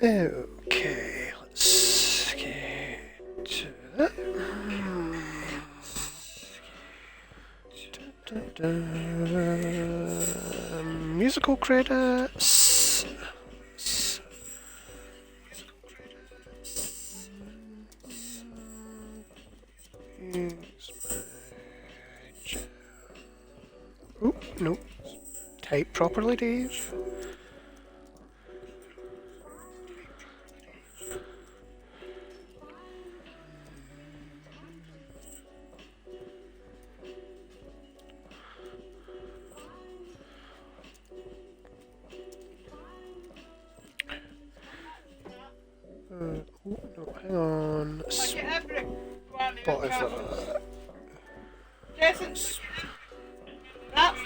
Okay, let's get to that. Musical credits. Oh, no. Type properly, Dave. Oh, no, hang on. Spotify. Jason, that.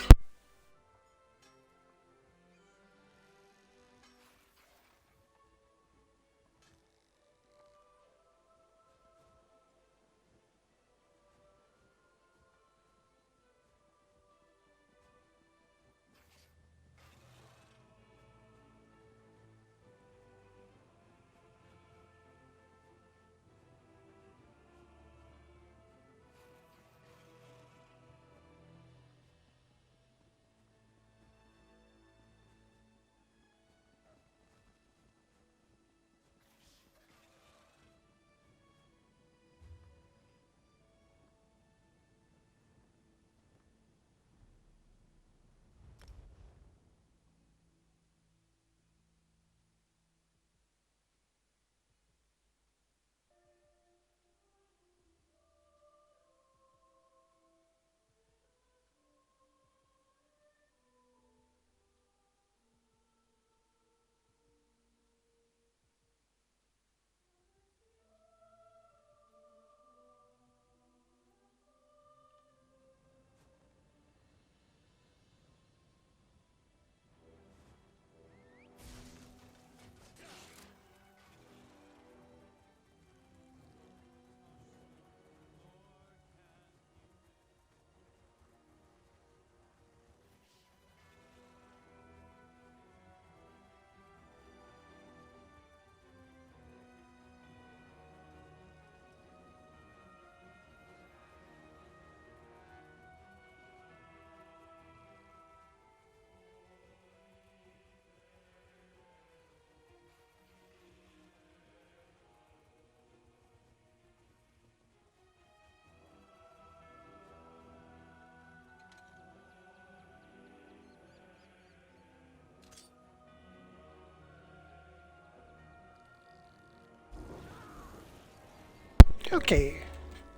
Okay,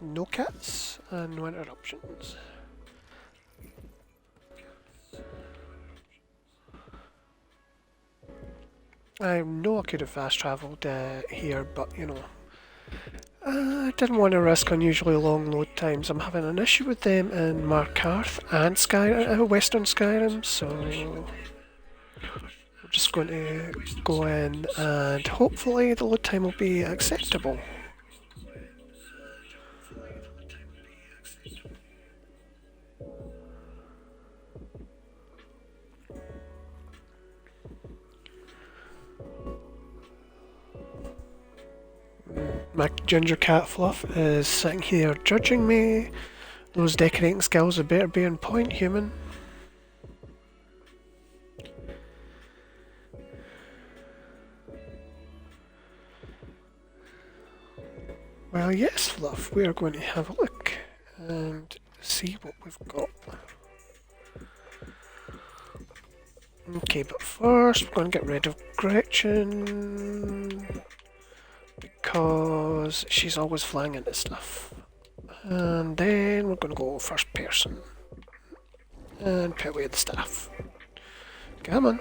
no cats and no interruptions. I know I could have fast travelled here, but you know, I didn't want to risk unusually long load times. I'm having an issue with them in Markarth and Western Skyrim, so we're just going to go in and hopefully the load time will be acceptable. My ginger cat Fluff is sitting here judging me. Those decorating skills had better be on point, human. Well, yes, Fluff, we are going to have a look and see what we've got. Okay, but first we're going to get rid of Gretchen because she's always flying into stuff. And then we're going to go first person and put away the staff. Come on.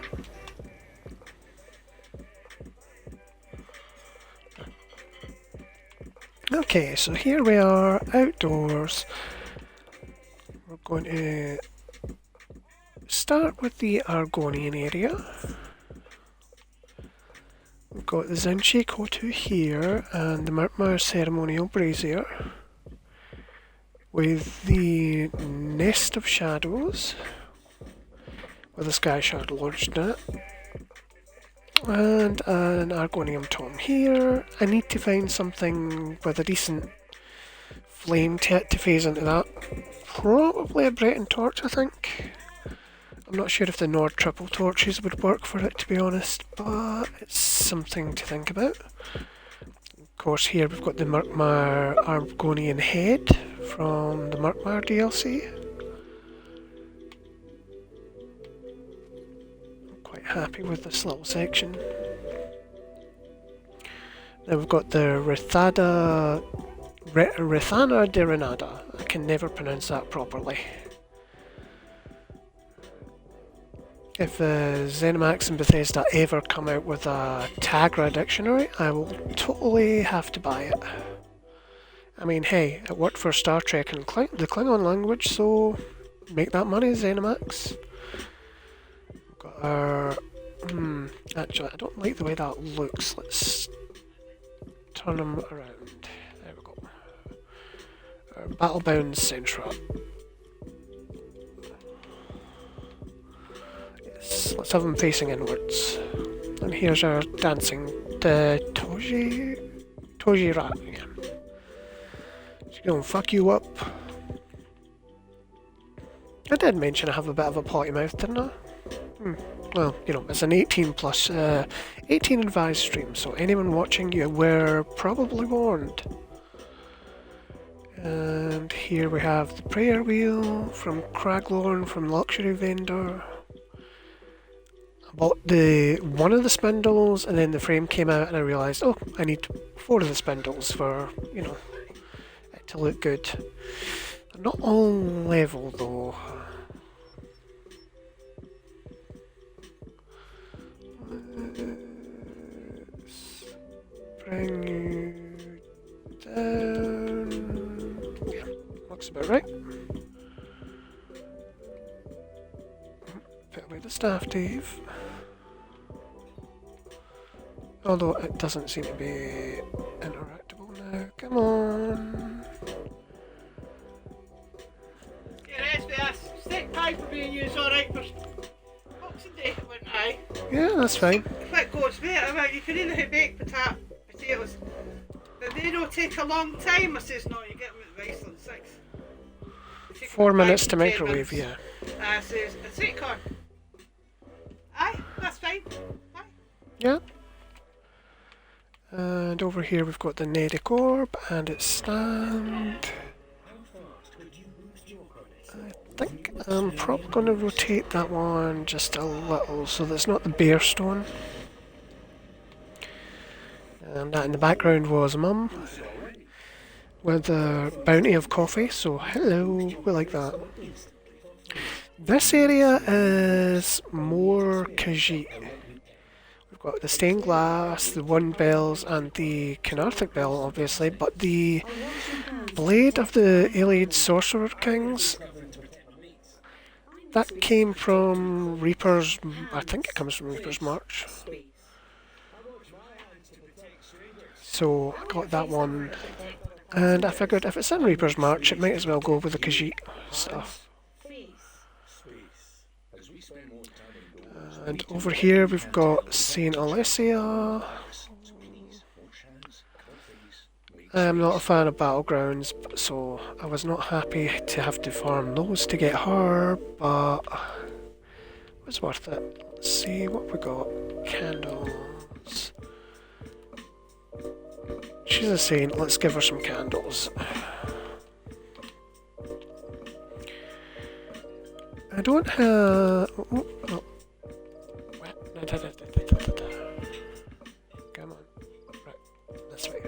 Okay, so here we are outdoors. We're going to start with the Argonian area. We've got the Zinchi Kotu here and the Murtmire Ceremonial Brazier with the Nest of Shadows with a Sky Shard lodged in it. And an Argonium Tome here. I need to find something with a decent flame to phase into that. Probably a Breton Torch, I think. I'm not sure if the Nord triple torches would work for it, to be honest, but it's something to think about. Of course, here we've got the Murkmire Argonian Head from the Murkmire DLC. I'm quite happy with this little section. Then we've got the Rithana de Renada. I can never pronounce that properly. If ZeniMax and Bethesda ever come out with a Tagra dictionary, I will totally have to buy it. I mean, hey, it worked for Star Trek and the Klingon language, so make that money, ZeniMax. We've got our... actually, I don't like the way that looks. Let's turn them around. There we go. Our Battlebound Centra. Let's have them facing inwards. And here's our dancing, the Toji rat again. She's gonna fuck you up. I did mention I have a bit of a potty mouth, didn't I? Well, you know, it's an 18 plus, 18 advised stream, so anyone watching, you were probably warned. And here we have the prayer wheel from Craglorn from Luxury Vendor. I bought one of the spindles and then the frame came out and I realised, oh, I need 4 of the spindles for, you know, it to look good. They're not all level though. Let's bring you down. Yeah, looks about right. Put away the staff, Dave. Although it doesn't seem to be interactable now. Come on. Yeah, rest with us. Stick pie for being used alright for Boxing Day, wouldn't I? Yeah, that's fine. If it goes better, well, you can either bake potatoes. But they don't take a long time. I says, no, you get them at the Iceland 6. 4 minutes to microwave, yeah. I says, a sweet corn. Aye, that's fine. Aye. Yeah. And over here we've got the Nedic Orb and its stand. I think I'm probably going to rotate that one just a little so that it's not the bear stone. And that in the background was Mum with a bounty of coffee, so hello, we like that. This area is more Khajiit. We've got the stained glass, the wind bells, and the Canarthic bell, obviously, but the blade of the Iliad Sorcerer Kings, that came from Reaper's, I think it comes from Reaper's March. So I got that one, and I figured if it's in Reaper's March, it might as well go with the Khajiit stuff. And over here we've got Saint Alessia. I'm not a fan of Battlegrounds, so I was not happy to have to farm those to get her, but it was worth it. Let's see what we got. Candles. She's a saint, let's give her some candles. I don't have... Oh, oh. Come on. Right, this way.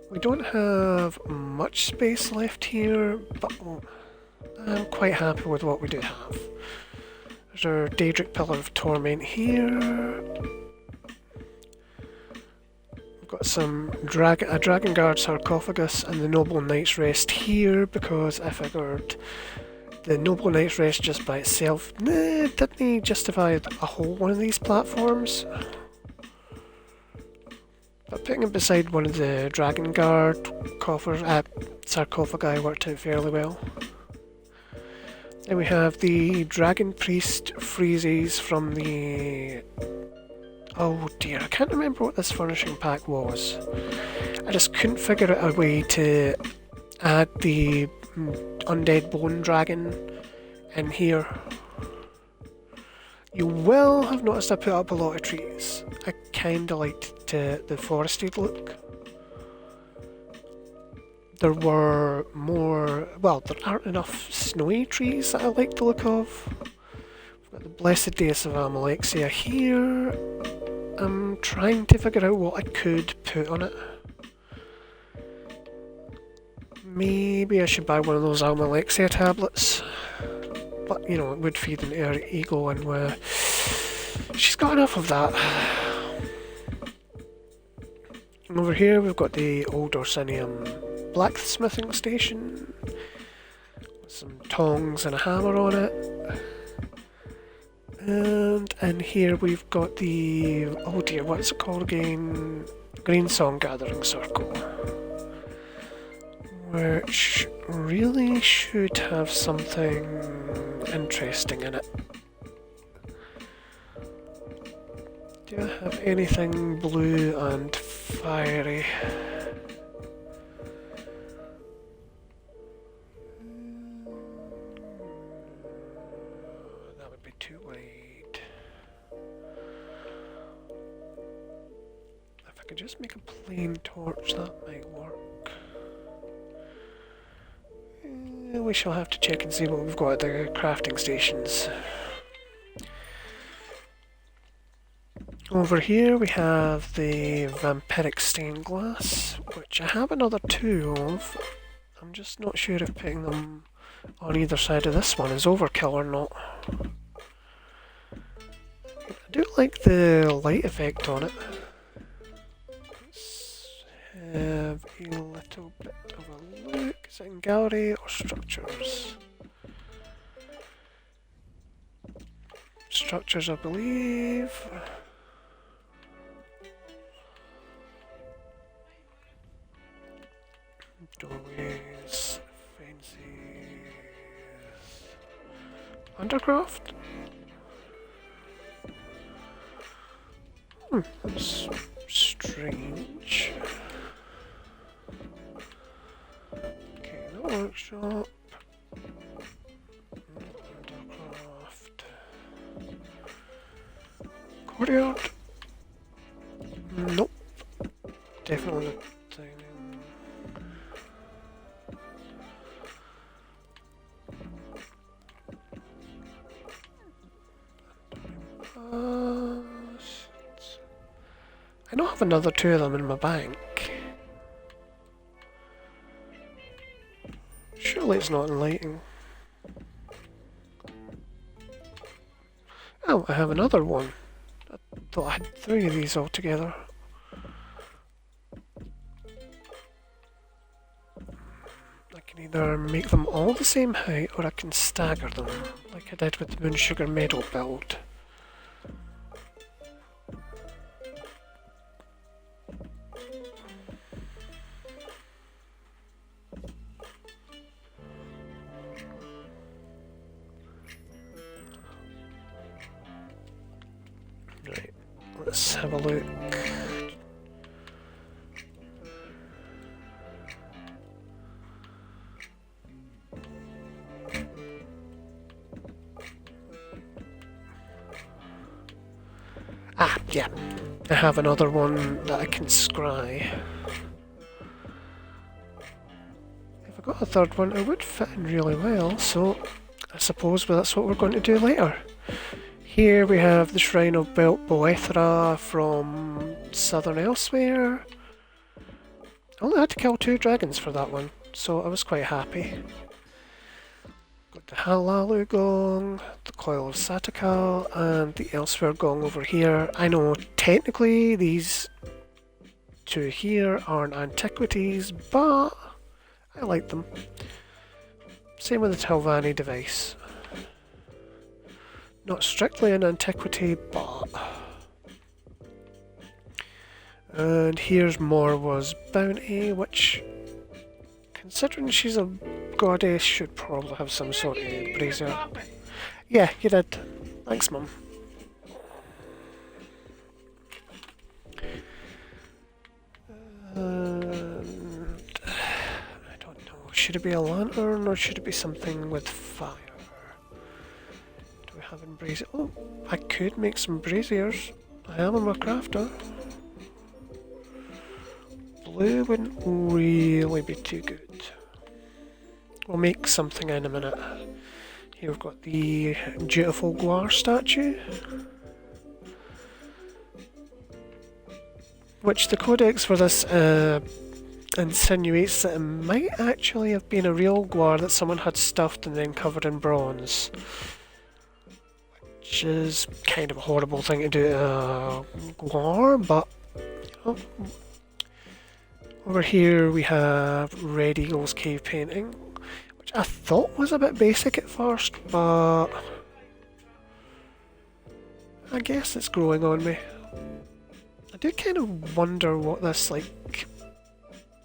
We don't have much space left here, but I'm quite happy with what we do have. There's our Daedric Pillar of Torment here. We've got some a Dragon Guard sarcophagus and the Noble Knight's Rest here because I figured the Noble Knight's Rest just by itself didn't justify a whole one of these platforms. But putting it beside one of the Dragon Guard coffers, sarcophagi worked out fairly well. Then we have the Dragon Priest freezes from the... Oh dear, I can't remember what this furnishing pack was. I just couldn't figure out a way to add the undead bone dragon in here. You will have noticed I put up a lot of trees. I kinda liked the forested look. There were more... Well, there aren't enough snowy trees that I like the look of. We've got the Blessed Deus of Amalexia here. I'm trying to figure out what I could put on it. Maybe I should buy one of those Almalexia tablets. But, you know, it would feed into her ego, and she's got enough of that. And over here we've got the Old Orsinium blacksmithing station. With some tongs and a hammer on it. And in here we've got the... Oh dear, what is it called again? Green Song Gathering Circle. Which really should have something interesting in it. Do I have anything blue and fiery? That would be too wide. If I could just make a plain torch, that might work. We shall have to check and see what we've got at the crafting stations. Over here we have the vampiric stained glass, which I have another two of. I'm just not sure if putting them on either side of this one is overkill or not. I do like the light effect on it. Let's have a little bit of a look. Is it in gallery or structures? Structures, I believe. Doorways, fences. Undercraft? That's strange. Okay, no workshop. Undercraft. Courtyard? Nope. Definitely not dining. I don't have another two of them in my bank. Surely it's not in lighting. Oh, I have another one. I thought I had three of these altogether. I can either make them all the same height or I can stagger them, like I did with the Moon Sugar Meadow build. Right, let's have a look. Ah, yeah. I have another one that I can scry. If I got a third one, it would fit in really well, so I suppose that's what we're going to do later. Here we have the Shrine of Boethra from Southern Elsewhere. I only had to kill 2 dragons for that one, so I was quite happy. Got the Halalu Gong, the Coil of Satakal, and the Elsewhere Gong over here. I know technically these 2 here aren't antiquities, but I like them. Same with the Telvanni device. Not strictly an antiquity, but... And here's Morwa's Bounty, which Considering she's a goddess, should probably have some sort of Hey, brazier. carpet. Yeah, you did. Thanks, Mum. And I don't know. Should it be a lantern or should it be something with fire? Do we have in brazier? Oh, I could make some braziers. I am a crafter. Blue wouldn't really be too good. We'll make something in a minute. Here we've got the dutiful Guar statue, which the codex for this insinuates that it might actually have been a real Guar that someone had stuffed and then covered in bronze. Which is kind of a horrible thing to do to a Guar, but you know. Over here we have Red Eagle's cave painting, which I thought was a bit basic at first, but I guess it's growing on me. I do kind of wonder what this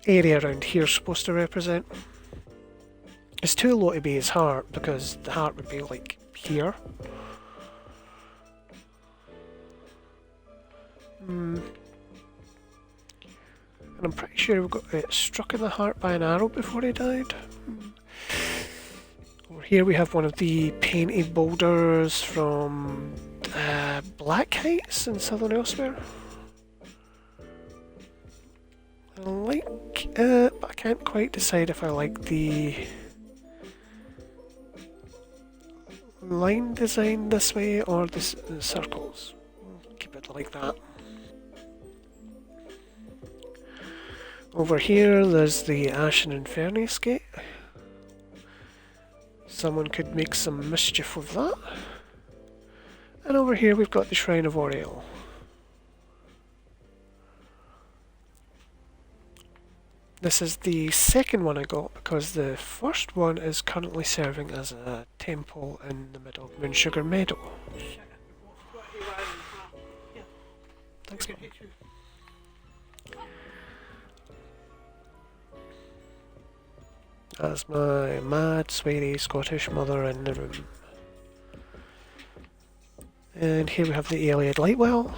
area around here is supposed to represent. It's too low to be his heart, because the heart would be here. And I'm pretty sure we got struck in the heart by an arrow before he died. Over here we have one of the painted boulders from Black Heights in Southern Elsewhere. I like it, but I can't quite decide if I like the line design this way or the circles. We'll keep it like that. Over here, there's the Ashen Infernis Gate. Someone could make some mischief with that. And over here, we've got the Shrine of Oriel. This is the second one I got because the first one is currently serving as a temple in the middle of Moonsugar Meadow. Shit. What he was. Yeah. Thanks, Mum. That's my mad, sweaty Scottish mother in the room. And here we have the Iliad Lightwell,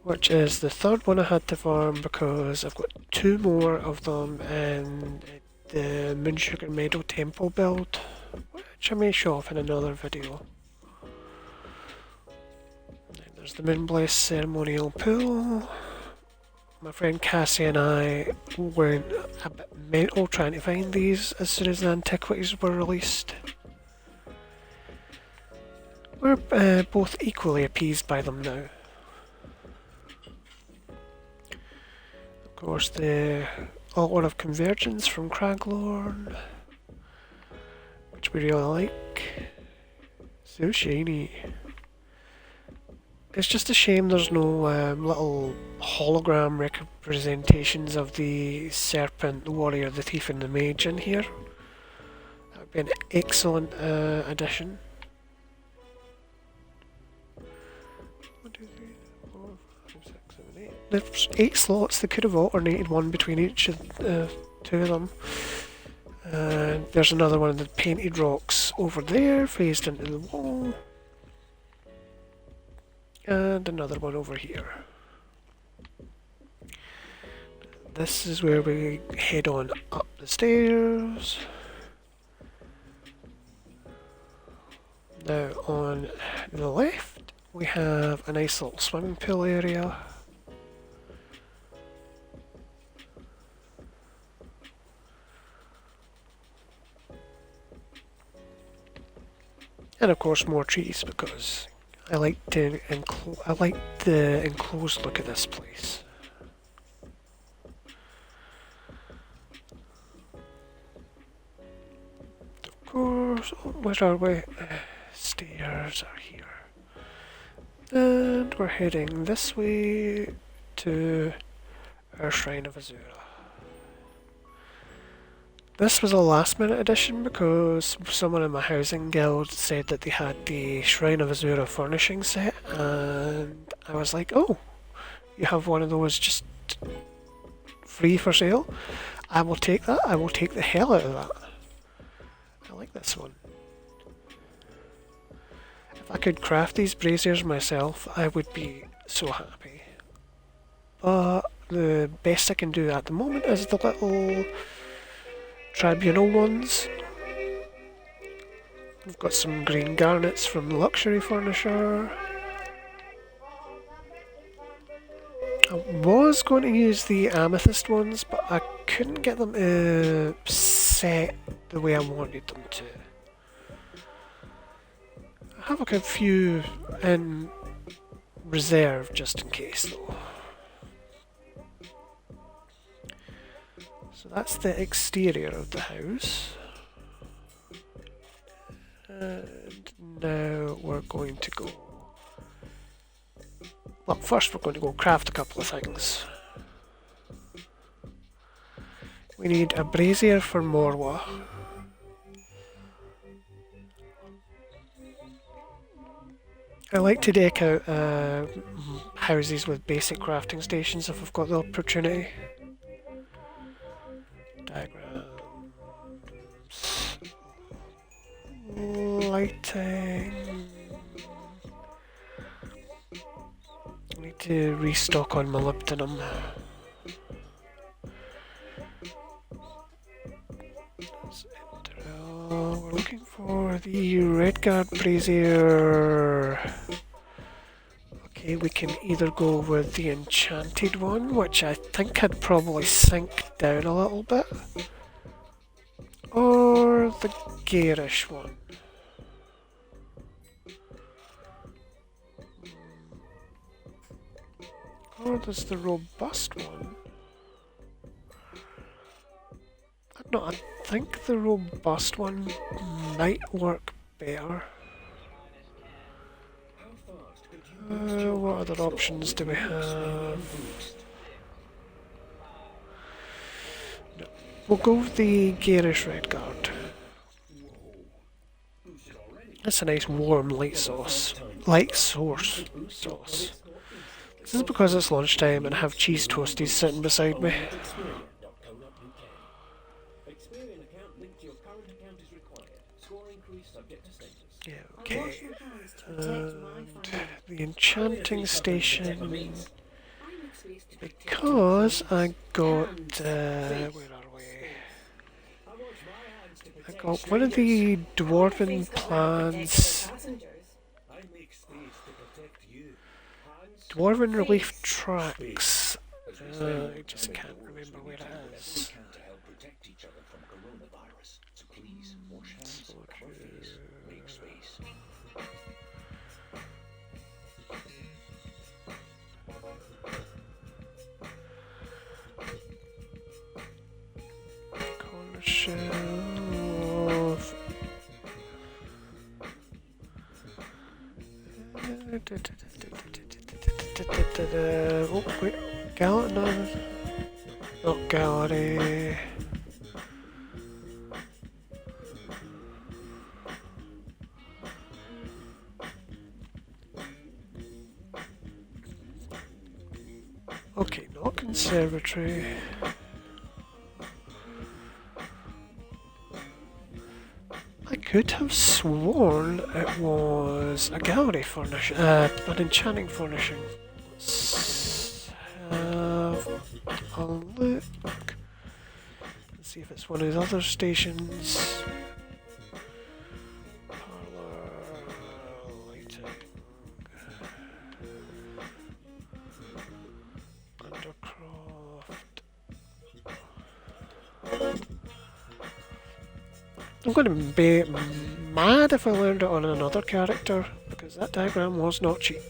which is the third one I had to farm because I've got two more of them in the Moonsugar Meadow Temple build, which I may show off in another video. And there's the Moonbless Ceremonial Pool. My friend Cassie and I went a bit mental trying to find these as soon as the Antiquarians were released. We're both equally appeased by them now. Of course, the Altar of Convergence from Craglorn, which we really like. So shiny. It's just a shame there's no little hologram representations of the Serpent, the Warrior, the Thief and the Mage in here. That would be an excellent addition. 1, 2, 3, 4, 5, 6, 7, 8. There's 8 slots. They could have alternated one between each of two of them. And there's another one of the painted rocks over there, faced into the wall. And another one over here. This is where we head on up the stairs. Now on the left we have a nice little swimming pool area. And of course more trees because I like the enclosed look of this place. Of course, where are we? Stairs are here. And we're heading this way to our Shrine of Azura. This was a last minute addition because someone in my housing guild said that they had the Shrine of Azura furnishing set, and I was like, oh, you have one of those just free for sale, I will take that. I will take the hell out of that. I like this one. If I could craft these braziers myself, I would be so happy. But the best I can do at the moment is the little tribunal ones. We've got some green garnets from Luxury Furniture. I was going to use the amethyst ones, but I couldn't get them to set the way I wanted them to. I have like a few in reserve just in case though. So that's the exterior of the house. And now we're going to go... Well, first we're going to go craft a couple of things. We need a brazier for Morwa. I like to deck out houses with basic crafting stations if I've got the opportunity. Diagrams. Lighting. I need to restock on molybdenum. We're looking for the Redguard brazier. Okay, we can either go with the enchanted one, which I think I'd probably sink down a little bit, or the garish one. Or there's the robust one. No, I think the robust one might work better. What other options do we have? No. We'll go with the garish Redguard. That's a nice warm light sauce. Light source sauce. This is because it's lunchtime and I have cheese toasties sitting beside me. Yeah, okay. And the enchanting station, because I got, where are we? I got one of the dwarven plans, dwarven relief tracks. I just can't remember where it is. Shelf. Oh wait, gallery? No, not gallery. Okay, not conservatory. I could have sworn it was a gallery furnishing, an enchanting furnishing. Let's have a look. Let's see if it's one of the other stations. Parlour, lighting, Undercroft. I'm going to be mad if I learned it on another character, because that diagram was not cheap.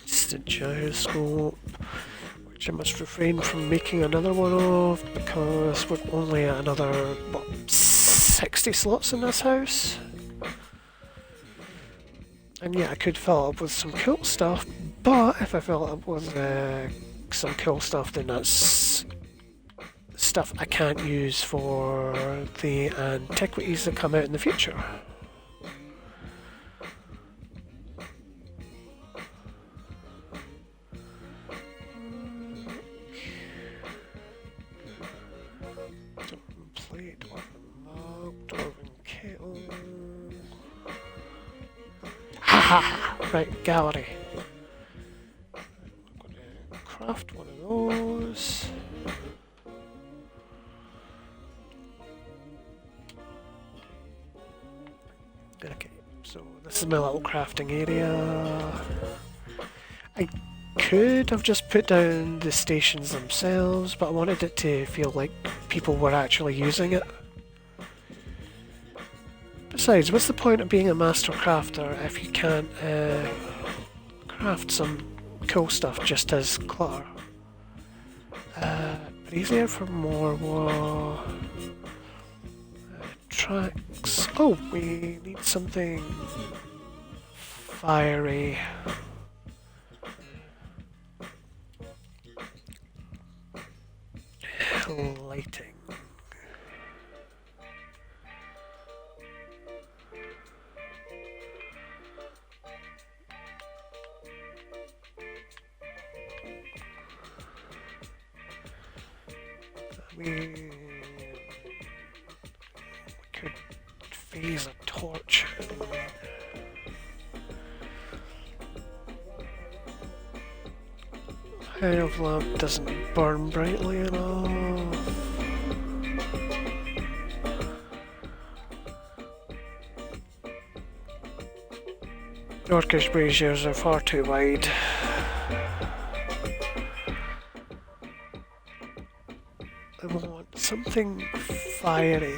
Distant gyroscope, which I must refrain from making another one of, because we're only at another, what, 60 slots in this house? And yeah, I could fill it up with some cool stuff, but if I fill it up with some cool stuff, then that's stuff I can't use for the antiquities that come out in the future. Aha! Right, gallery. I'm going to craft one of those. Okay, so this is my little crafting area. I could have just put down the stations themselves, but I wanted it to feel like people were actually using it. Besides, what's the point of being a master crafter if you can't craft some cool stuff just as clutter? Easier for more tracks. Oh, we need something fiery. Lighting. We could phase a torch. Hive lamp doesn't burn brightly enough. Orcish braziers are far too wide. I want something fiery.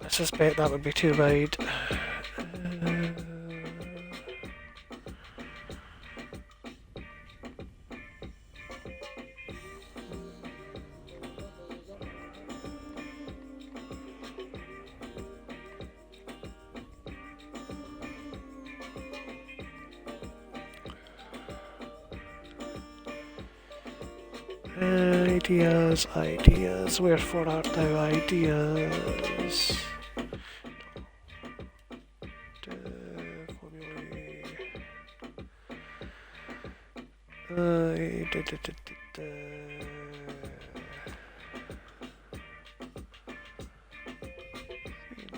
I suspect that would be too wide. Ideas, wherefore art thou ideas?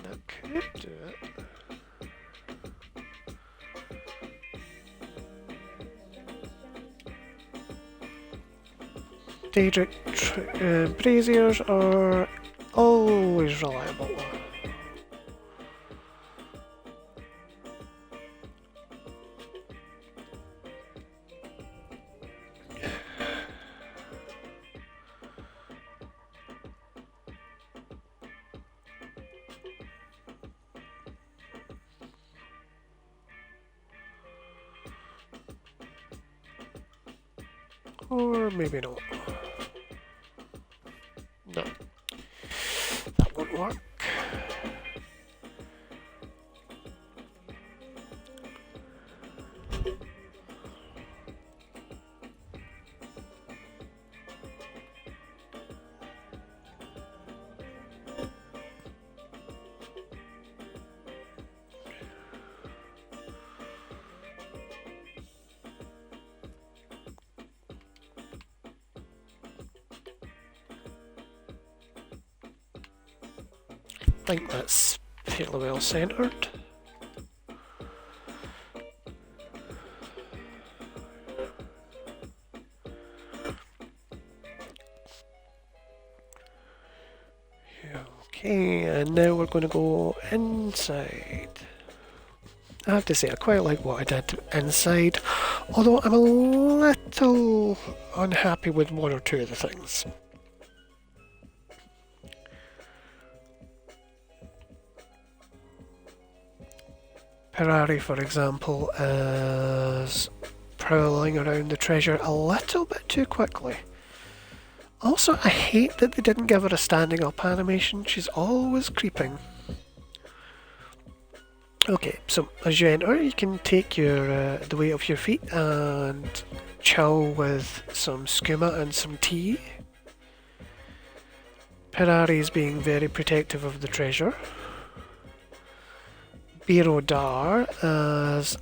That could do it. Daedric braziers are always reliable. Or maybe not. No. That won't work. I think that's fairly well centered. Okay, and now we're going to go inside. I have to say, I quite like what I did inside, although I'm a little unhappy with one or two of the things. Ferrari, for example, is prowling around the treasure a little bit too quickly. Also, I hate that they didn't give her a standing up animation. She's always creeping. Okay, so as you enter, you can take your the weight of your feet and chill with some skooma and some tea. Ferrari is being very protective of the treasure. Biro Dar, as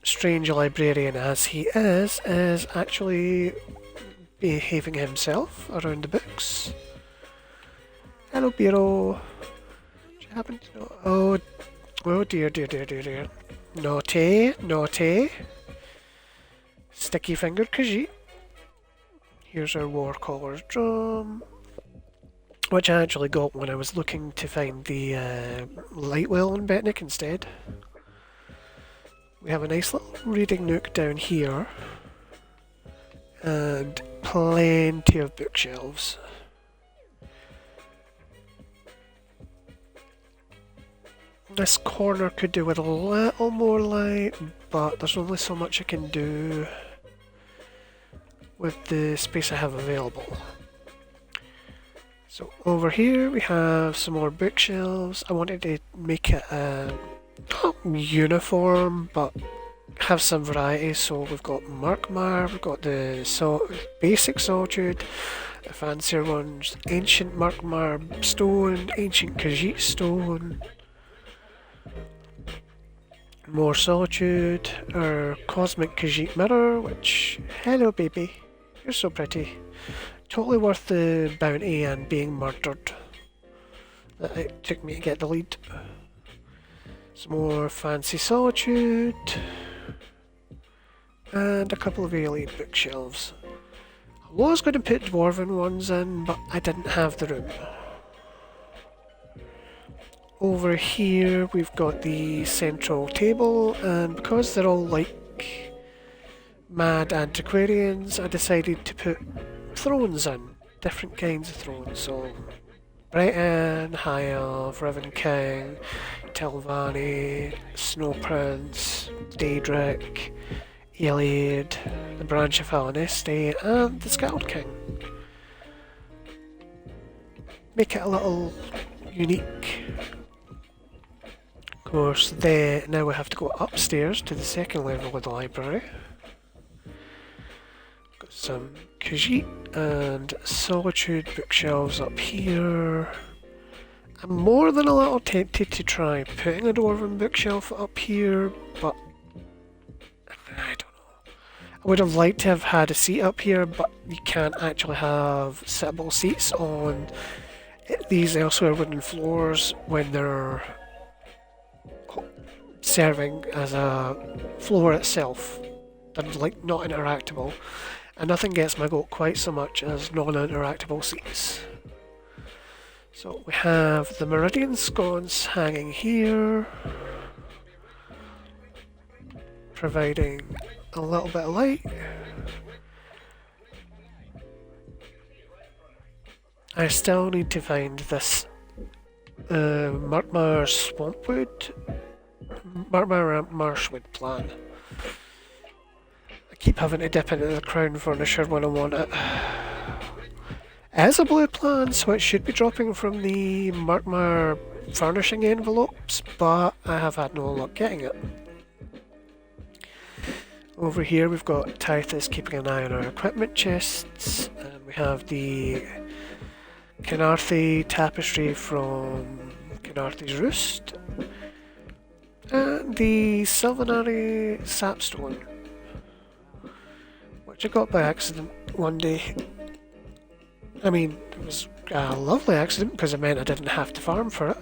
strange librarian as he is actually behaving himself around the books. Hello, Biro. happen to know? Oh, oh dear, dear, dear, dear, dear. Naughty, naughty. Sticky fingered Khajiit. Here's our war caller's drum, which I actually got when I was looking to find the light well on Betnik instead. We have a nice little reading nook down here, and plenty of bookshelves. This corner could do with a little more light, but there's only so much I can do with the space I have available. So over here we have some more bookshelves. I wanted to make it not uniform, but have some variety. So we've got Markmar, we've got the basic Solitude, the fancier ones, ancient Markmar stone, ancient Khajiit stone, more Solitude, our cosmic Khajiit mirror, which, hello baby, you're so pretty. Totally worth the bounty and being murdered that it took me to get the lead. Some more fancy Solitude, and a couple of alien bookshelves. I was going to put dwarven ones in, but I didn't have the room. Over here we've got the central table, and because they're all like mad antiquarians, I decided to put thrones in, different kinds of thrones. So Brighton, High Elf, Riven King, Telvanni, Snow Prince, Daedric, Iliad, the Branch of Alanesti, and the Scald King. Make it a little unique. Of course, now we have to go upstairs to the second level of the library. Got some Khajiit and Solitude bookshelves up here. I'm more than a little tempted to try putting a dwarven bookshelf up here, but I don't know. I would have liked to have had a seat up here, but you can't actually have sittable seats on these elsewhere wooden floors when they're serving as a floor itself. They're like not interactable, and nothing gets my goat quite so much as non-interactable seats. So we have the Meridian sconce hanging here, providing a little bit of light. I still need to find this Markmar Swampwood, Markmar Marshwood plan. I keep having to dip into the crown furniture when I want it. It is a blue plan, so it should be dropping from the Markmar furnishing envelopes, but I have had no luck getting it. Over here we've got Tithus keeping an eye on our equipment chests, and we have the Canarthi tapestry from Canarthi's Roost, and the Sylvanari sapstone, which I got by accident one day. I mean, it was a lovely accident because it meant I didn't have to farm for it.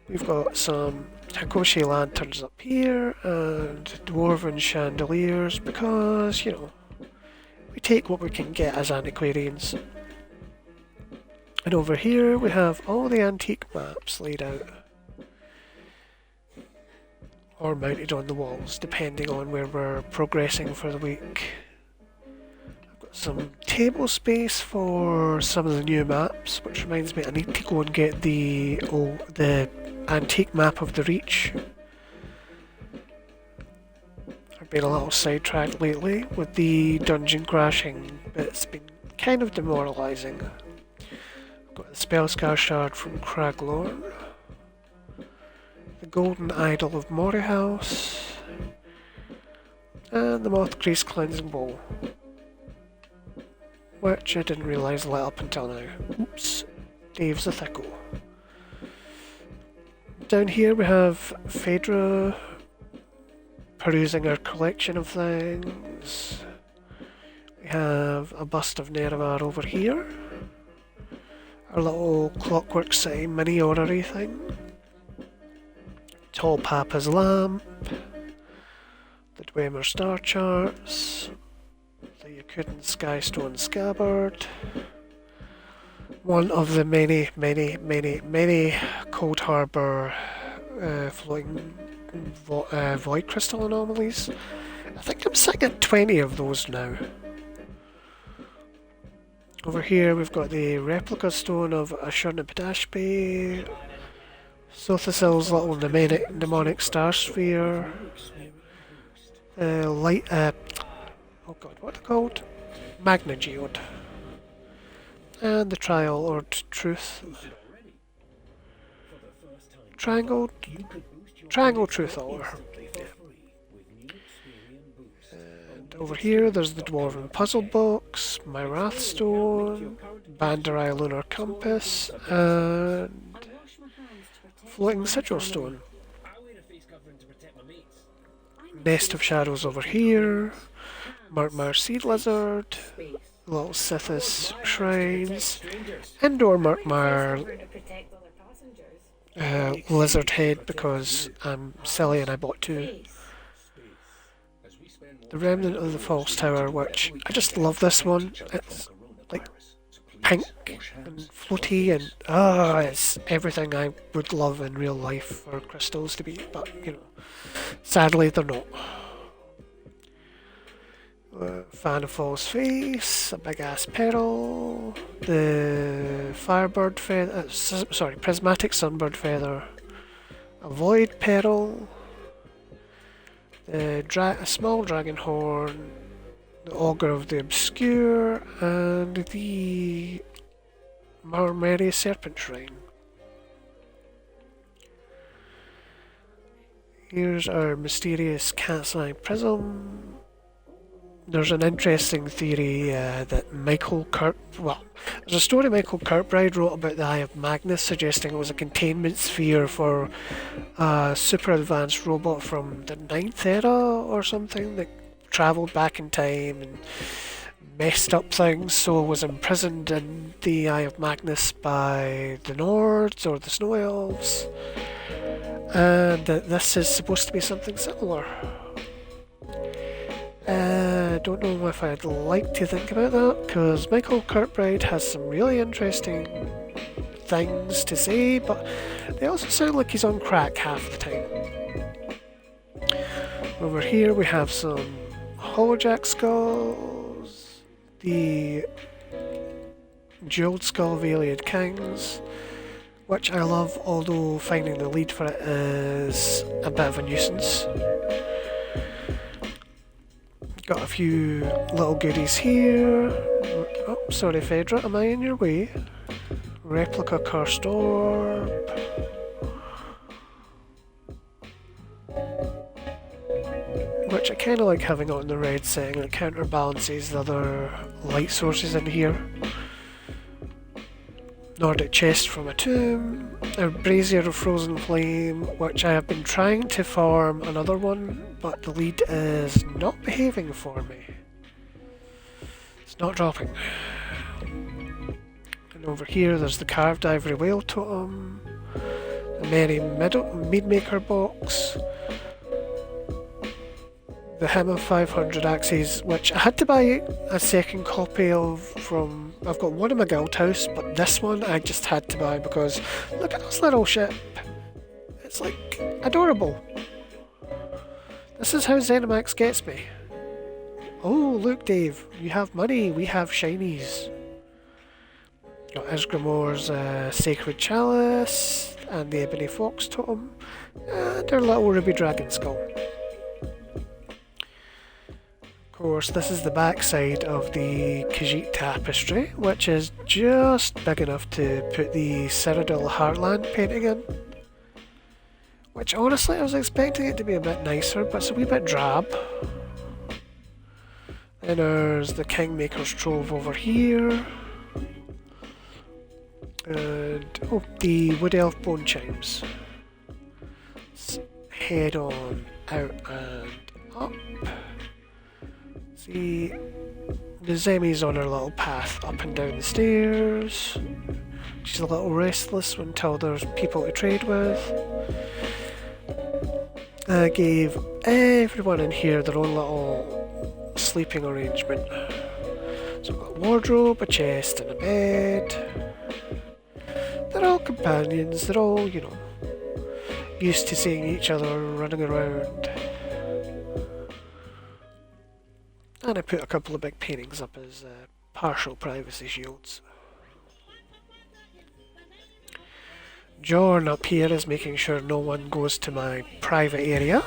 We've got some Hakoshi lanterns up here and dwarven chandeliers because, you know, we take what we can get as antiquarians. And over here we have all the antique maps laid out, or mounted on the walls, depending on where we're progressing for the week. I've got some table space for some of the new maps, which reminds me I need to go and get the antique map of the Reach. I've been a little sidetracked lately with the dungeon crashing, but it's been kind of demoralising. I've got the Spellscar shard from Craglorn, the Golden Idol of Moray House, and the Mothcrease Cleansing Bowl, which I didn't realise lit up until now. Oops, Dave's a thicko. Down here we have Phaedra perusing our collection of things. We have a bust of Nerevar over here. our little Clockwork City mini orrery thing. Tall Papa's lamp. The Dwemer star charts. The Yakuten Skystone scabbard. One of the many Cold Harbour floating void crystal anomalies. I think I'm sitting at 20 of those now. Over here we've got the replica stone of Ashurnaptashpi, Sothasil's little mnemonic star sphere, oh god, what are they called? Magna Geode. And the Trial or Truth. Triangle Truth Order. Yeah. And over here there's the Dwarven Puzzle Box, my Wrathstone, Banderai Lunar Compass, and Floating Sigil Stone. Nest of Shadows over here, Murkmar Seed Lizard, Little Sithis Shrines, Indoor Murkmar Lizard Head because I'm silly and I bought two. The Remnant of the False Tower, which I just love this one. It's like pink and floaty and it's everything I would love in real life for crystals to be, but you know, sadly they're not. Fan of False Face, a big ass petal, the Firebird Feather, Prismatic Sunbird Feather, a Void Petal, a small Dragon Horn, the Augur of the Obscure, and the Marmeri Serpent Shrine. Here's our mysterious cat's eye prism. There's an interesting theory that there's a story Michael Kirkbride wrote about the Eye of Magnus, suggesting it was a containment sphere for a super advanced robot from the 9th era or something that travelled back in time and messed up things, so it was imprisoned in the Eye of Magnus by the Nords or the Snow Elves, and that this is supposed to be something similar. I don't know if I'd like to think about that, because Michael Kirkbride has some really interesting things to say, but they also sound like he's on crack half the time. Over here we have some Holojack skulls, the Jeweled Skull of Iliad Kings, which I love, although finding the lead for it is a bit of a nuisance. Got a few little goodies here. Oh, sorry Phaedra, am I in your way? Replica Cursed Orb. Which I kinda like having on the red setting, it counterbalances the other light sources in here. Nordic Chest from a Tomb, a Brazier of Frozen Flame, which I have been trying to farm another one, but the lead is not behaving for me. It's not dropping. And over here there's the Carved Ivory Whale Totem, the Merry Meadmaker Box, the Hymn of 500 Axes, which I had to buy a second copy of from... I've got one in my guild house, but this one I just had to buy because look at this little ship. It's like adorable. This is how ZeniMax gets me. Oh, look Dave, you have money, we have shinies. Got Isgrimor's Sacred Chalice and the Ebony Fox Totem and our little Ruby Dragon Skull. Of course, this is the backside of the Khajiit tapestry, which is just big enough to put the Cyrodiil Heartland painting in. Which honestly I was expecting it to be a bit nicer, but it's a wee bit drab. Then there's the Kingmaker's Trove over here. And the Wood Elf Bone Chimes. Let's head on out and up. See, the Zemi's on her little path up and down the stairs. She's a little restless until there's people to trade with. I gave everyone in here their own little sleeping arrangement. So I've got a wardrobe, a chest, and a bed. They're all companions, they're all, used to seeing each other running around. And I put a couple of big paintings up as partial privacy shields. John up here is making sure no one goes to my private area.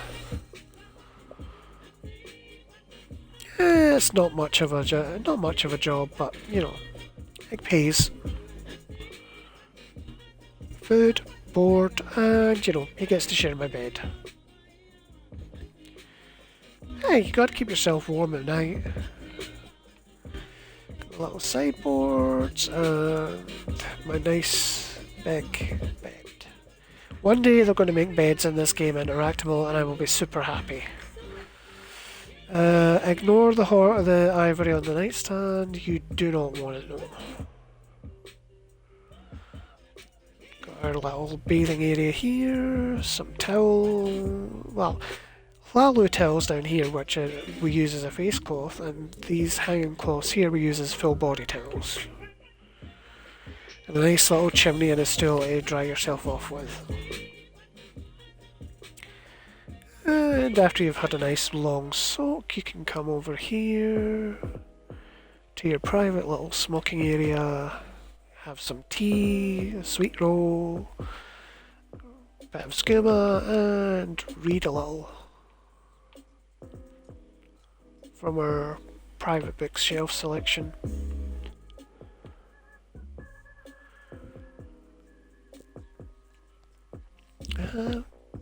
It's not much of a job, but it pays. Food, board, and he gets to share my bed. Hey, you gotta keep yourself warm at night. Little sideboards and my nice big bed. One day they're going to make beds in this game interactable and I will be super happy. Ignore the ivory on the nightstand, you do not want it, no. Got our little bathing area here, some Lalu towels down here which we use as a face cloth, and these hanging cloths here we use as full body towels. And a nice little chimney and a stool to dry yourself off with. And after you've had a nice long soak, you can come over here to your private little smoking area, have some tea, a sweet roll, a bit of skooma, and read a little from our private bookshelf selection.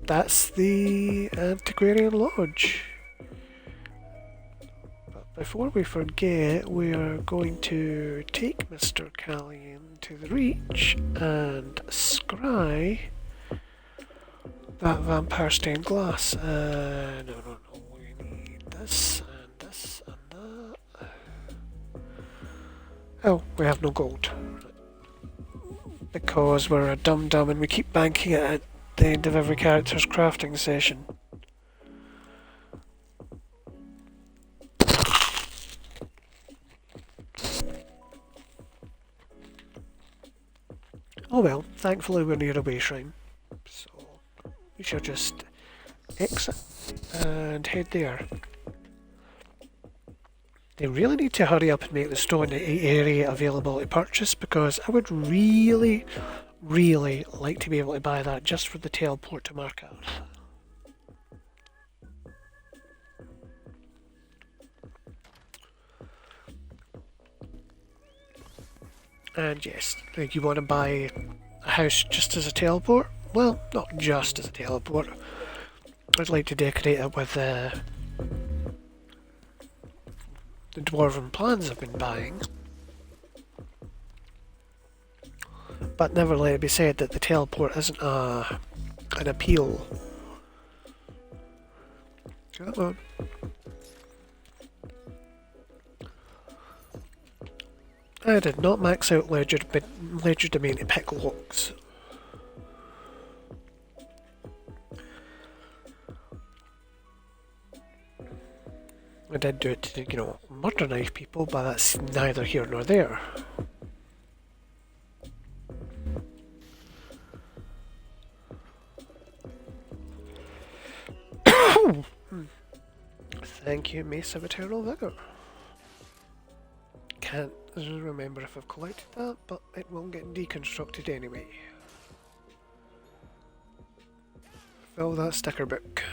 That's the Antiquarian Lodge. But before we forget, we are going to take Mr. Callian to the Reach and scry that vampire stained glass. No, we need this and this and that. Oh, we have no gold. Because we're a dum-dum and we keep banking it at the end of every character's crafting session. Oh well, thankfully we're near a way shrine, so we shall just exit and head there. They really need to hurry up and make the stone area available to purchase, because I would really like to be able to buy that just for the teleport to Markarth. And yes, you want to buy a house just as a teleport? Well, not just as a teleport. I'd like to decorate it with the dwarven plans I've been buying. But never let it be said that the teleport isn't an appeal. Come on. I did not max out Ledger Domain to pick locks. I did do it to, murder knife people, but that's neither here nor there. Thank you, Mace of Eternal Vigor. Can't remember if I've collected that, but it won't get deconstructed anyway. Fill that sticker book.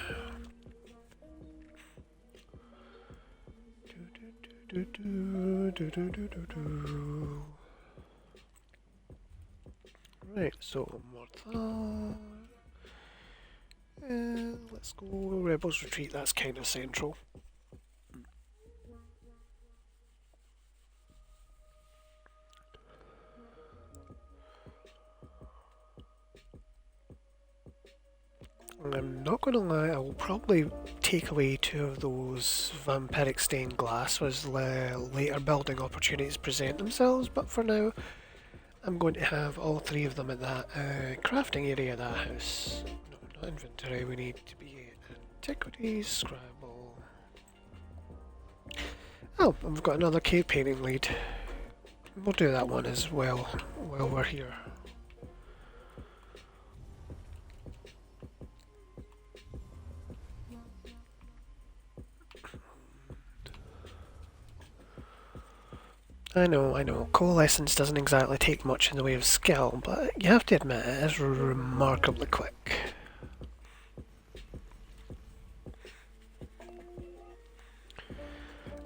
Right, so Mortal. Let's go Rebels Retreat, that's kind of central. I'm not going to lie, I will probably take away 2 of those vampiric stained glass as later building opportunities present themselves, but for now I'm going to have all three of them at that crafting area of that house. No, not inventory, we need to be antiquities, Scrabble. Oh, and we've got another cave painting lead. We'll do that one as well while we're here. I know, coalescence doesn't exactly take much in the way of skill, but you have to admit it is remarkably quick.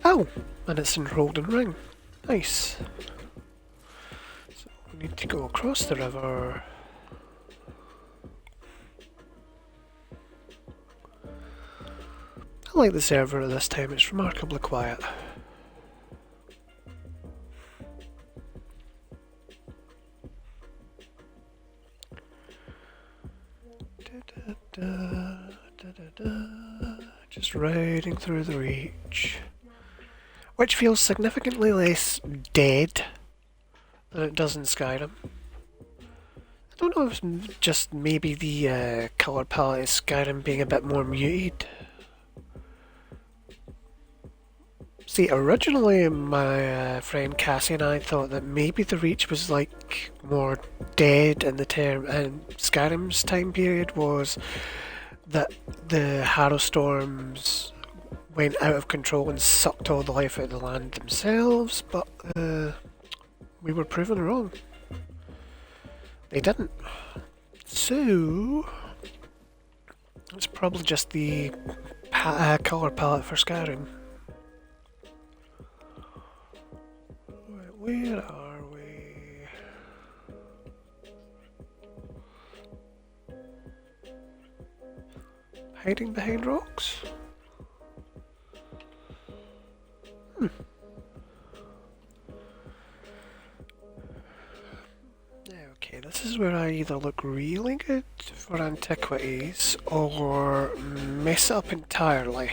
Oh, and it's enrolled in ring. Nice. So we need to go across the river. I like the server at this time, it's remarkably quiet. Just riding through the reach. Which feels significantly less dead than it does in Skyrim. I don't know if it's just maybe the colour palette of Skyrim being a bit more muted. See, originally my friend Cassie and I thought that maybe the Reach was like more dead in the term, and Skyrim's time period was that the Harrow Storms went out of control and sucked all the life out of the land themselves, but we were proven wrong. They didn't. So, it's probably just the colour palette for Skyrim. Right, where are we? Hiding behind rocks? Okay, this is where I either look really good for antiquities or mess up entirely.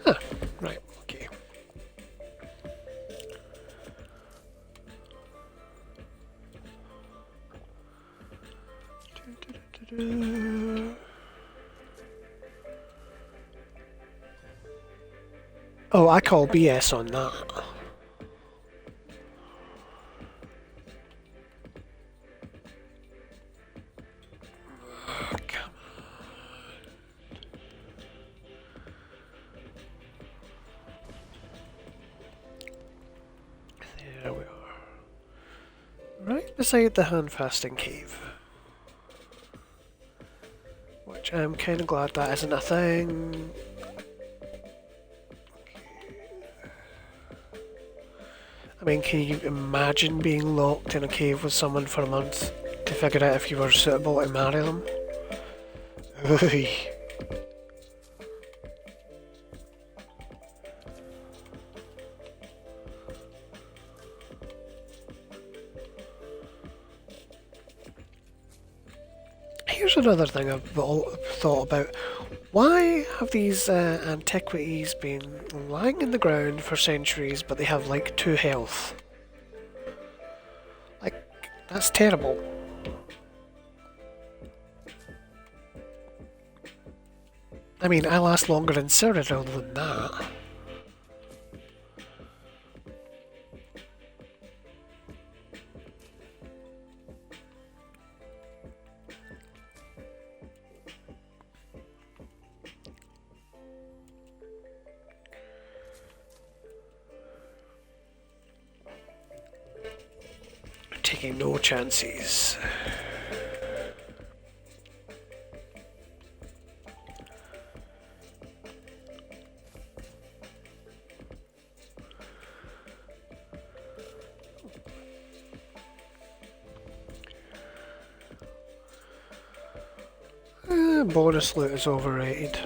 Huh, right, okay. Oh, I call BS on that. Oh, come on. There we are. Right beside the hand-fasting cave. Which I'm kind of glad that isn't a thing. I mean, can you imagine being locked in a cave with someone for a month to figure out if you were suitable to marry them? Oy. Here's another thing I've thought about. Why have these antiquities been lying in the ground for centuries, but they have like 2 health? Like, that's terrible. I mean, I last longer in Cyrodiil than that. Taking no chances. Bonus loot is overrated.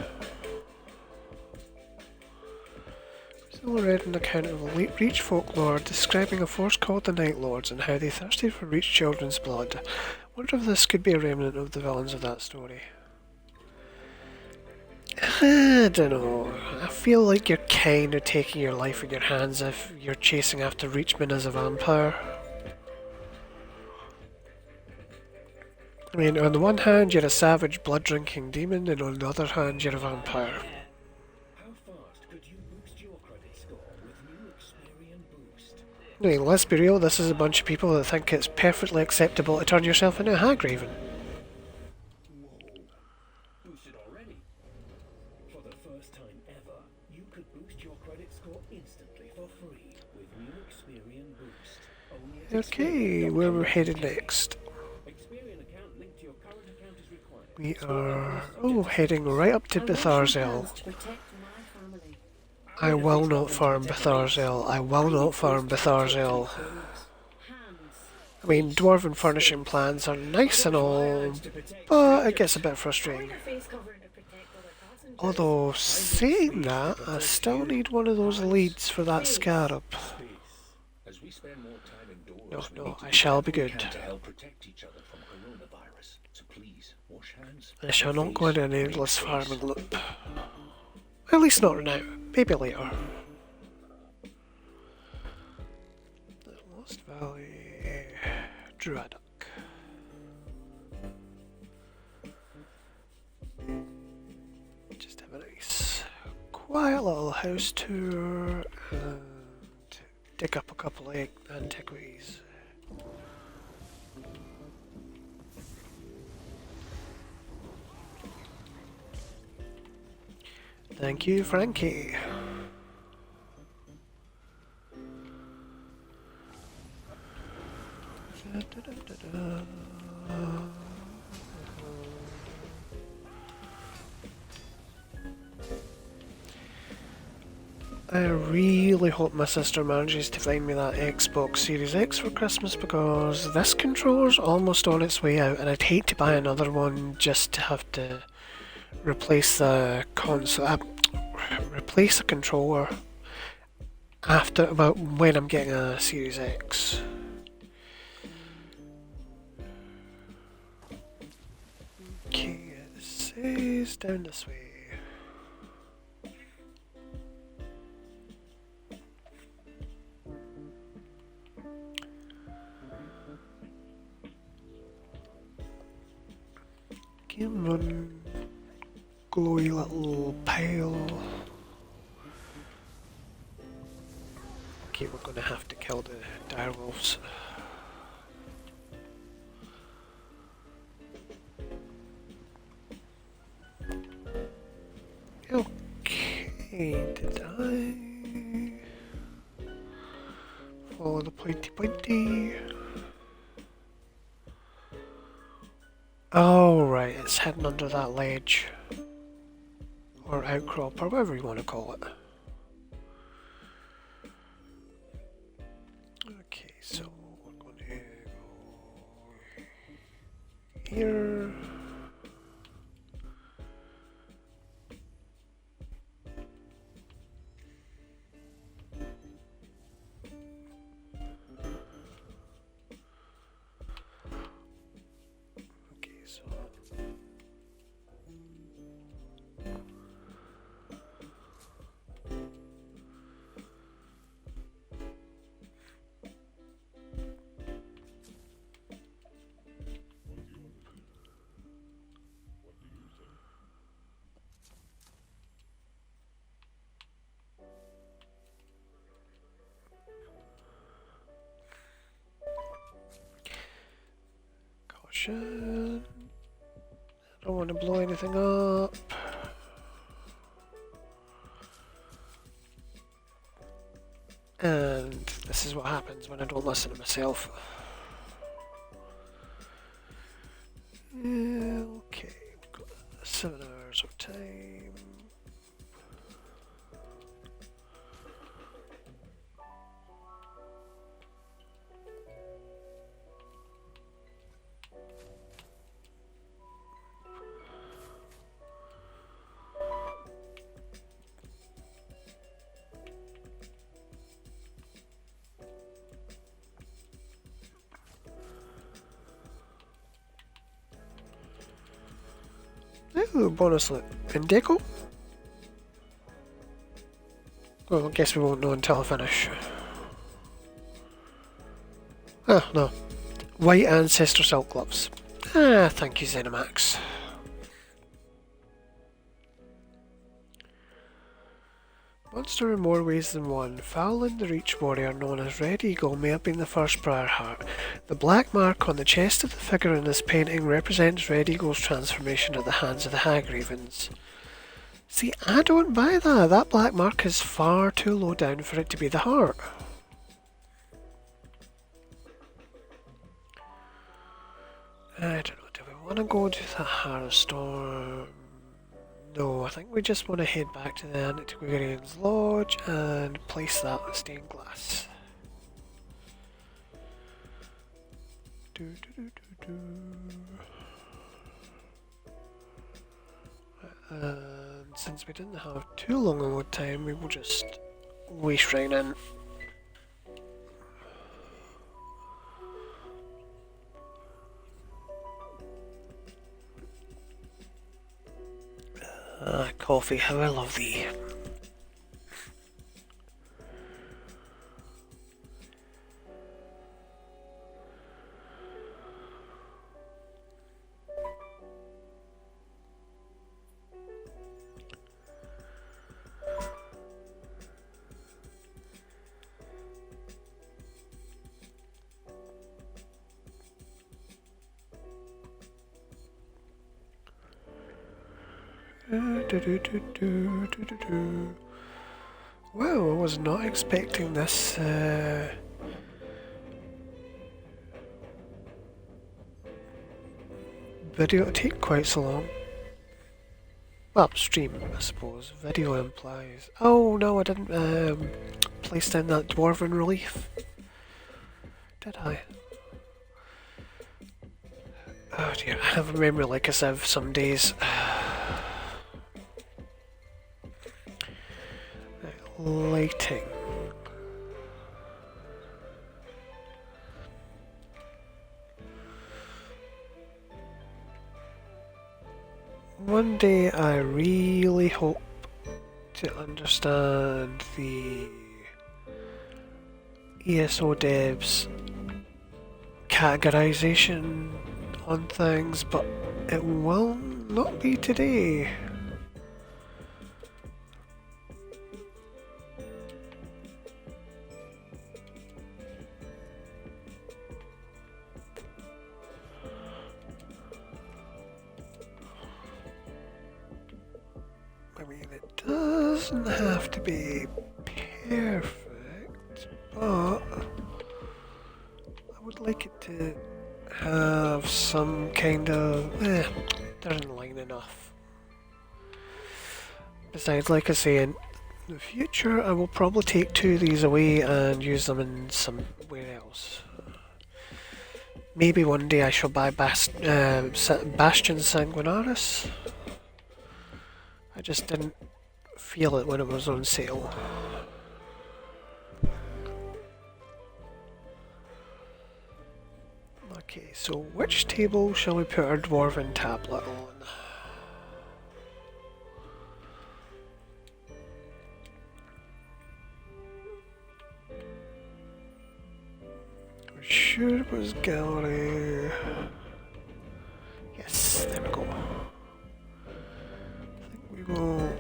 Still read an account of a late Reach folklore describing a force called the Night Lords and how they thirsted for Reach children's blood. Wonder if this could be a remnant of the villains of that story. I don't know. I feel like you're kind of taking your life in your hands if you're chasing after Reachman as a vampire. I mean, on the one hand, you're a savage, blood-drinking demon, and on the other hand, you're a vampire. How fast could you boost your credit score with new Experian Boost? I mean, let's be real, this is a bunch of people that think it's perfectly acceptable to turn yourself into a hag-raven. Whoa. Boosted already? For the first time ever, you could boost your credit score instantly for free with new Experian Boost. Only at Okay, where we're headed next? Experian account linked to your current account is required. We are, heading right up to Betharzel. I will not farm Betharzel. I will not farm Betharzel. I mean, dwarven furnishing plans are nice and all, but it gets a bit frustrating. Although, saying that, I still need one of those leads for that scarab. As we spend more time No, indoors, no, I shall be good. to help protect each other from coronavirus. So please, wash hands. I shall not go into an endless farming loop. At least not now. Maybe later. Lost Valley... Druidic. Just have a nice, quiet little house tour and dig up a couple of antiquities. Thank you, Frankie. I really hope my sister manages to find me that Xbox Series X for Christmas because this controller's almost on its way out and I'd hate to buy another one just to have to replace the console, replace the controller after, well, when I'm getting a Series X. Okay, it says down this way. Come on, glowy little pile. Okay, we're gonna have to kill the direwolves. Okay, did I follow the pointy? Oh right, it's hidden under that ledge. Or outcrop, or whatever you want to call it. Okay, so we're going to go here. Okay, so caution. I don't want to blow anything up. And this is what happens when I don't listen to myself. Okay, we've got 7 hours of time. Ooh, bonus loot. Indigo? Well, I guess we won't know until I finish. Oh, no. White Ancestor Silk Gloves. Ah, thank you, Zenimax. Monster in more ways than one. Fowlin, the Reach Warrior, known as Red Eagle, may have been the first Briarheart. The black mark on the chest of the figure in this painting represents Red Eagle's transformation at the hands of the Hag Ravens. See, I don't buy that. That black mark is far too low down for it to be the heart. I don't know, do we want to go to the Harrowstorm? No, I think we just want to head back to the Antiquarians Lodge and place that in stained glass. And since we didn't have too long a load time, we will just waste right in. Ah, coffee, how I love thee. Well, I was not expecting this video to take quite so long. Well, stream, I suppose. Video implies. Oh no, I didn't place down that dwarven relief. Did I? Oh dear, I have a memory like a sieve some days. Lighting. One day I really hope to understand the ESO devs categorization on things, but it will not be today. I mean, it doesn't have to be perfect, but I would like it to have some kind of, they're in line enough. Besides, like I say, in the future I will probably take two of these away and use them in somewhere else. Maybe one day I shall buy Bastion Sanguinaris. I just didn't feel it when it was on sale. Okay, so which table shall we put our dwarven tablet on? I'm sure it was gallery. Yes, there we go. I think we will.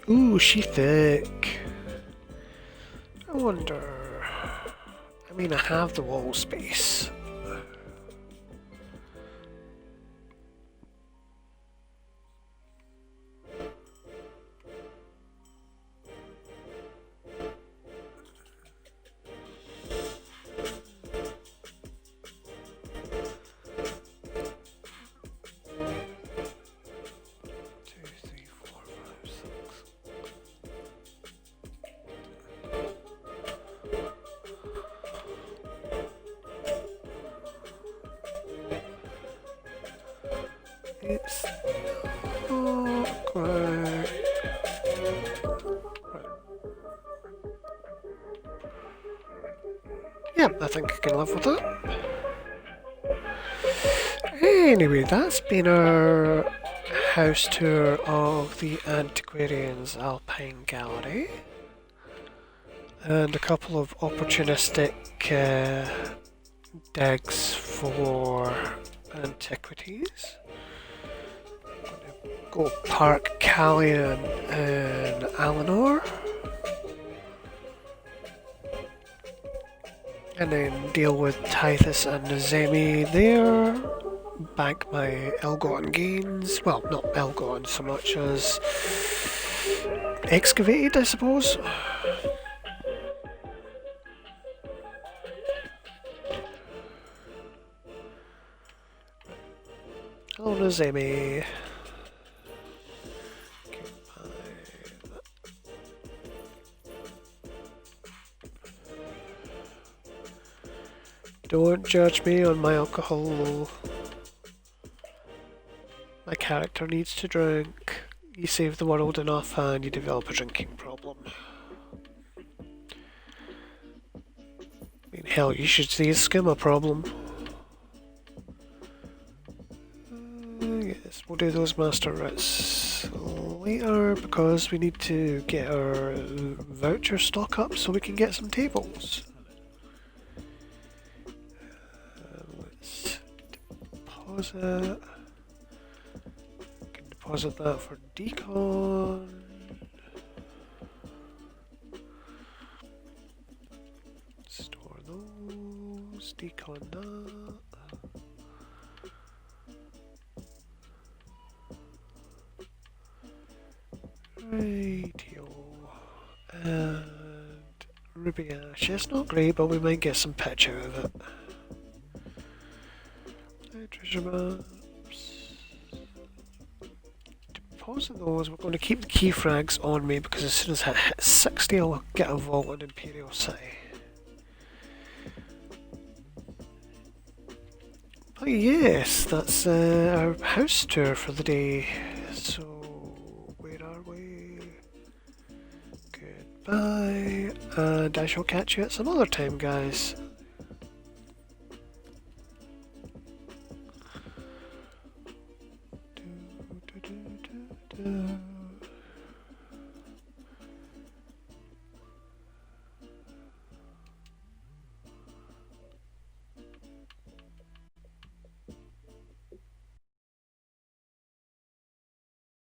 Ooh, she thick. I wonder. I mean, I have the wall space. It's not quite. Right. Yeah, I think I can live with that. Anyway, that's been our house tour of the Antiquarians Alpine Gallery. And a couple of opportunistic digs for antiquities. Go Park Callian and Alinor. And then deal with Tithys and Nazemi there. Bank my ill-gotten gains. Well, not ill-gotten so much as excavated, I suppose. Hello, Nazemi. Don't judge me on my alcohol. My character needs to drink. You save the world enough and you develop a drinking problem. I mean, hell, you should see a skimmer problem. Yes, we'll do those master writs later because we need to get our voucher stock up so we can get some tables. Let's deposit. We can deposit that for decon. Store those. Decon that. Rightio. And Ruby Ash. It's not great, but we might get some pitch out of it. Treasure maps. Deposit those. We're going to keep the key frags on me because as soon as I hit 60, I'll get a vault in Imperial City. But yes, that's our house tour for the day. So, where are we? Goodbye, and I shall catch you at some other time, guys.